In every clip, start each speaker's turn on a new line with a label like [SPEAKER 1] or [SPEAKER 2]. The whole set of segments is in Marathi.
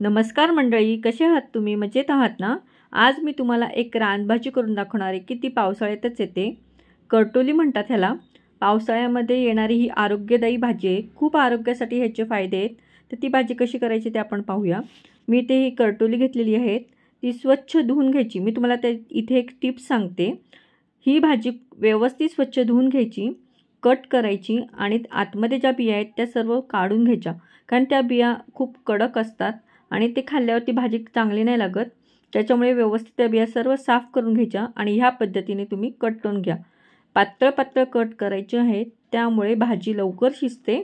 [SPEAKER 1] नमस्कार मंडळी, कसे आहात तुम्ही? मजेत आहात ना? आज मी तुम्हाला एक रानभाजी करून दाखवणार आहे की ती पावसाळ्यातच येते. करटोली म्हणतात ह्याला. पावसाळ्यामध्ये येणारी ही आरोग्यदायी भाजी आहे. खूप आरोग्यासाठी ह्याचे फायदे आहेत. तर ती भाजी कशी करायची ते आपण पाहूया. मी इथे ही करटोली घेतलेली आहे. ती स्वच्छ धुवून घ्यायची. मी तुम्हाला इथे एक टिप्स सांगते. ही भाजी व्यवस्थित स्वच्छ धुवून घ्यायची, कट करायची आणि आतमध्ये ज्या बिया आहेत त्या सर्व काढून घ्यायच्या. कारण त्या बिया खूप कडक असतात आणि ते खाल्ल्यावरती भाजी चांगली नाही लागत. त्याच्यामुळे व्यवस्थित त्या बिया सर्व साफ करून घ्यायच्या आणि ह्या पद्धतीने तुम्ही कट करून घ्या. पातळ पातळ कट करायचे आहेत, त्यामुळे भाजी लवकर शिजते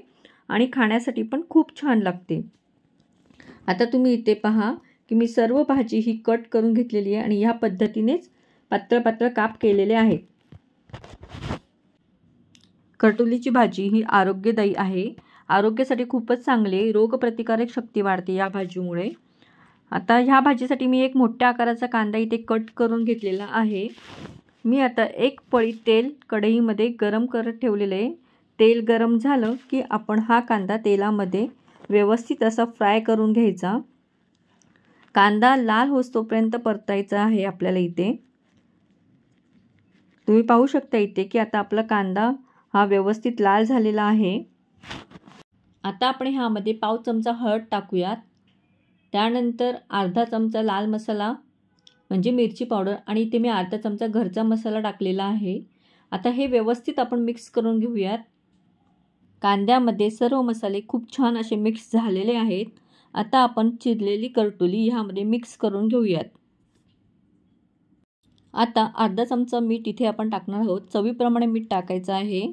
[SPEAKER 1] आणि खाण्यासाठी पण खूप छान लागते. आता तुम्ही इथे पहा की मी सर्व भाजी ही कट करून घेतलेली आहे आणि ह्या पद्धतीनेच पातळ पातळ काप केलेले आहेत. करटोलीची भाजी ही आरोग्यदायी आहे. आरोग्यासाठी खूपच चांगले, रोगप्रतिकारक शक्ती वाढते या भाजीमुळे. आता ह्या भाजीसाठी मी एक मोठ्या आकाराचा कांदा इथे कट करून घेतलेला आहे. मी आता एक पळी तेल कढईमध्ये गरम करत ठेवलेले आहे. तेल गरम झालं की आपण हा कांदा तेलामध्ये व्यवस्थित असा फ्राय करून घ्यायचा. कांदा लाल होईस्तोपर्यंत परतायचा आहे आपल्याला. इथे तुम्ही पाहू शकता इथे की आता आपला कांदा हा व्यवस्थित लाल झालेला आहे. आता आपण ह्यामध्ये पाव चमचा हळद टाकूयात. त्यानंतर अर्धा चमचा लाल मसाला म्हणजे मिरची पावडर आणि इथे मी अर्धा चमचा घरचा मसाला टाकलेला आहे. आता हे व्यवस्थित आपण मिक्स करून घेऊयात. कांद्यामध्ये सर्व मसाले खूप छान असे मिक्स झालेले आहेत. आता आपण चिरलेली करटोली ह्यामध्ये मिक्स करून घेऊयात. आता अर्धा चमचा मीठ इथे आपण टाकणार आहोत. चवीप्रमाणे मीठ टाकायचं आहे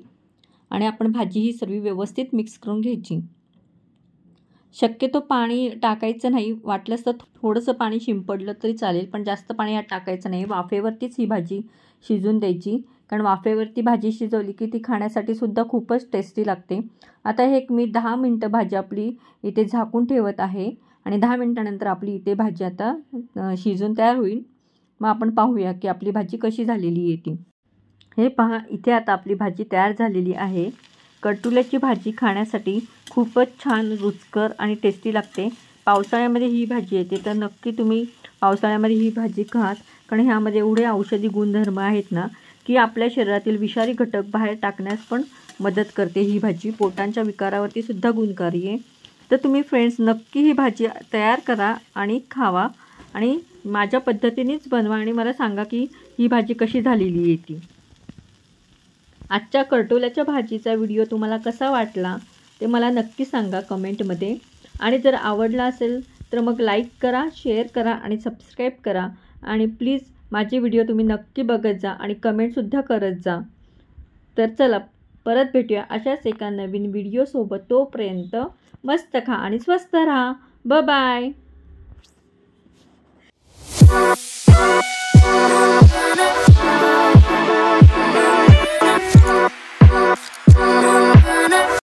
[SPEAKER 1] आणि आपण भाजी ही सर्व व्यवस्थित मिक्स करून घ्यायची. शक्यतो पाणी टाकायचं नाही. वाटलंच तर थोडंसं पाणी शिंपडलं तरी चालेल, पण जास्त पाणी यात टाकायचं नाही. वाफेवरतीच ही भाजी शिजून द्यायची, कारण वाफेवरती भाजी शिजवली की ती खाण्यासाठी सुद्धा खूपच टेस्टी लागते. आता हे मी 10 मिनटं भाजी आपली इथे झाकून ठेवत आहे आणि 10 मिनटानंतर आपली इथे भाजी आता शिजून तयार होईल. मग आपण पाहूया की आपली भाजी कशी झालेली आहे ती. हे पहा, इथे आता आपली भाजी तयार झालेली आहे. करटोलीची भाजी खाण्यासाठी खूपच छान, रुचकर आणि टेस्टी लागते. पावसाळ्यामध्ये ही भाजी येते, तर नक्की तुम्ही पावसाळ्यामध्ये ही भाजी खात, कारण ह्यामध्ये एवढे औषधी गुणधर्म आहेत ना की आपल्या शरीरातील विषारी घटक बाहेर टाकण्यास पण मदत करते. ही भाजी पोटांच्या विकारावरती सुद्धा गुणकारी आहे. तर तुम्ही फ्रेंड्स नक्की ही भाजी तयार करा आणि खावा आणि माझ्या पद्धतीनेच बनवा आणि मला सांगा की ही भाजी कशी झालेली आहे ती. आजच्या करटोल्याच्या भाजीचा व्हिडिओ तुम्हाला कसा वाटला ते मला नक्की सांगा कमेंटमध्ये. आणि जर आवडला असेल तर मग लाईक करा, शेअर करा आणि सबस्क्राईब करा. आणि प्लीज माझे व्हिडिओ तुम्ही नक्की बघत जा आणि कमेंटसुद्धा करत जा. तर चला, परत भेटूया अशाच एका नवीन व्हिडिओसोबत. तोपर्यंत मस्त खा आणि स्वस्त राहा. Bye bye.